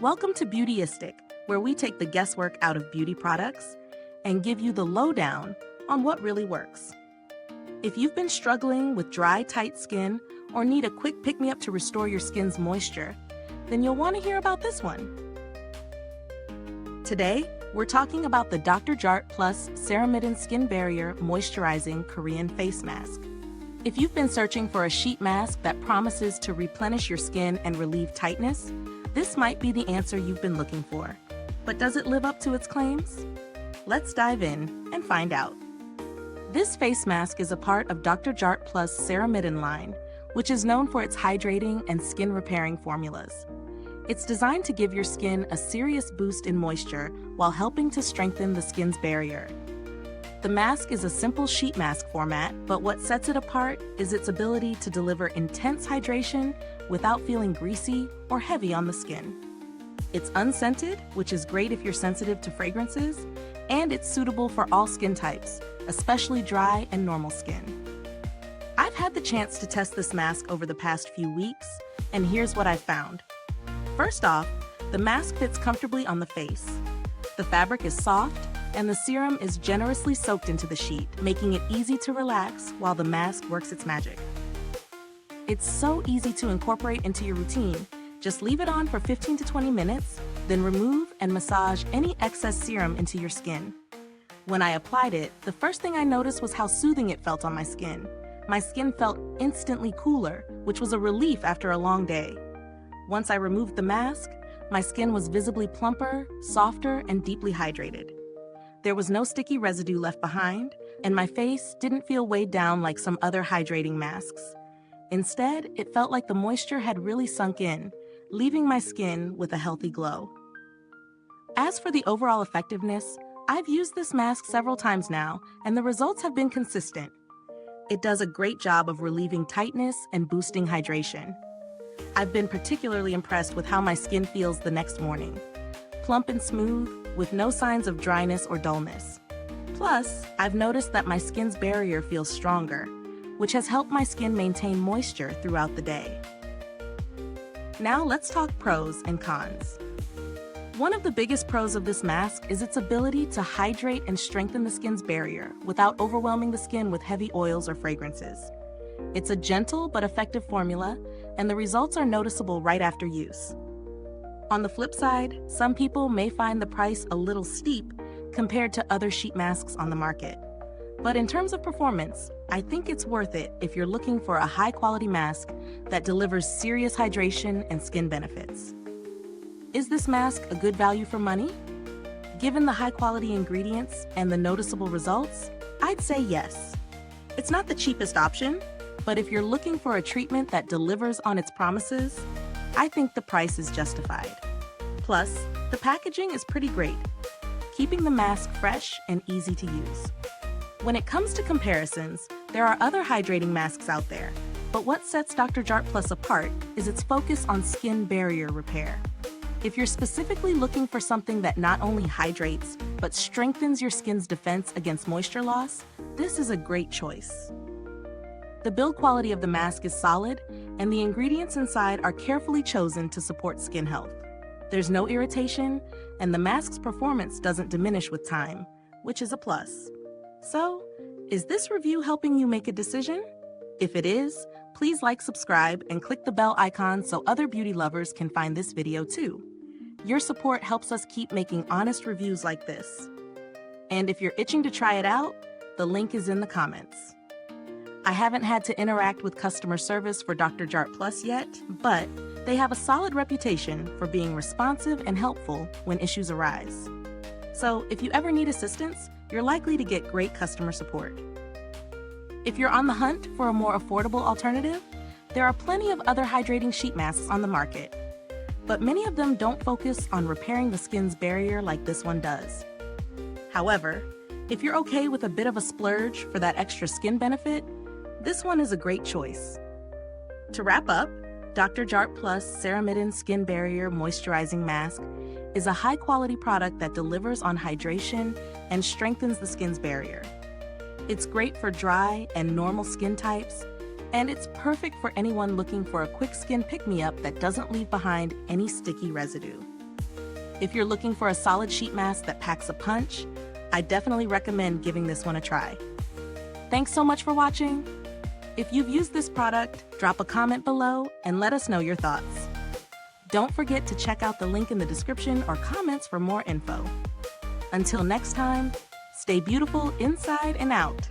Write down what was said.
Welcome to Beautyistic, where we take the guesswork out of beauty products and give you the lowdown on what really works. If you've been struggling with dry, tight skin or need a quick pick-me-up to restore your skin's moisture, then you'll want to hear about this one. Today, we're talking about the Dr.Jart Ceramidin Skin Barrier Moisturizing Korean Face Mask. If you've been searching for a sheet mask that promises to replenish your skin and relieve tightness, this might be the answer you've been looking for. But does it live up to its claims? Let's dive in and find out. This face mask is a part of Dr.Jart Ceramidin line, which is known for its hydrating and skin repairing formulas. It's designed to give your skin a serious boost in moisture while helping to strengthen the skin's barrier. The mask is a simple sheet mask format, but what sets it apart is its ability to deliver intense hydration without feeling greasy or heavy on the skin. It's unscented, which is great if you're sensitive to fragrances, and it's suitable for all skin types, especially dry and normal skin. I've had the chance to test this mask over the past few weeks, and here's what I've found. First off, the mask fits comfortably on the face. The fabric is soft, and the serum is generously soaked into the sheet, making it easy to relax while the mask works its magic. It's so easy to incorporate into your routine. Just leave it on for 15 to 20 minutes, then remove and massage any excess serum into your skin. When I applied it, the first thing I noticed was how soothing it felt on my skin. My skin felt instantly cooler, which was a relief after a long day. Once I removed the mask, my skin was visibly plumper, softer, and deeply hydrated. There was no sticky residue left behind, and my face didn't feel weighed down like some other hydrating masks. Instead, it felt like the moisture had really sunk in, leaving my skin with a healthy glow. As for the overall effectiveness, I've used this mask several times now, and the results have been consistent. It does a great job of relieving tightness and boosting hydration. I've been particularly impressed with how my skin feels the next morning. Plump and smooth, with no signs of dryness or dullness. Plus, I've noticed that my skin's barrier feels stronger, which has helped my skin maintain moisture throughout the day. Now let's talk pros and cons. One of the biggest pros of this mask is its ability to hydrate and strengthen the skin's barrier without overwhelming the skin with heavy oils or fragrances. It's a gentle but effective formula, and the results are noticeable right after use. On the flip side, some people may find the price a little steep compared to other sheet masks on the market. But in terms of performance, I think it's worth it if you're looking for a high-quality mask that delivers serious hydration and skin benefits. Is this mask a good value for money? Given the high-quality ingredients and the noticeable results, I'd say yes. It's not the cheapest option, but if you're looking for a treatment that delivers on its promises, I think the price is justified. Plus, the packaging is pretty great, keeping the mask fresh and easy to use. When it comes to comparisons, there are other hydrating masks out there, but what sets Dr.Jart apart is its focus on skin barrier repair. If you're specifically looking for something that not only hydrates, but strengthens your skin's defense against moisture loss, this is a great choice. The build quality of the mask is solid, and the ingredients inside are carefully chosen to support skin health. There's no irritation, and the mask's performance doesn't diminish with time, which is a plus. So, is this review helping you make a decision? If it is, please like, subscribe, and click the bell icon so other beauty lovers can find this video too. Your support helps us keep making honest reviews like this. And if you're itching to try it out, the link is in the comments. I haven't had to interact with customer service for Dr.Jart yet, but they have a solid reputation for being responsive and helpful when issues arise. So if you ever need assistance, you're likely to get great customer support. If you're on the hunt for a more affordable alternative, there are plenty of other hydrating sheet masks on the market, but many of them don't focus on repairing the skin's barrier like this one does. However, if you're okay with a bit of a splurge for that extra skin benefit, this one is a great choice. To wrap up, Dr.Jart Ceramidin Skin Barrier Moisturizing Mask is a high-quality product that delivers on hydration and strengthens the skin's barrier. It's great for dry and normal skin types, and it's perfect for anyone looking for a quick skin pick-me-up that doesn't leave behind any sticky residue. If you're looking for a solid sheet mask that packs a punch, I definitely recommend giving this one a try. Thanks so much for watching. If you've used this product, drop a comment below and let us know your thoughts. Don't forget to check out the link in the description or comments for more info. Until next time, stay beautiful inside and out.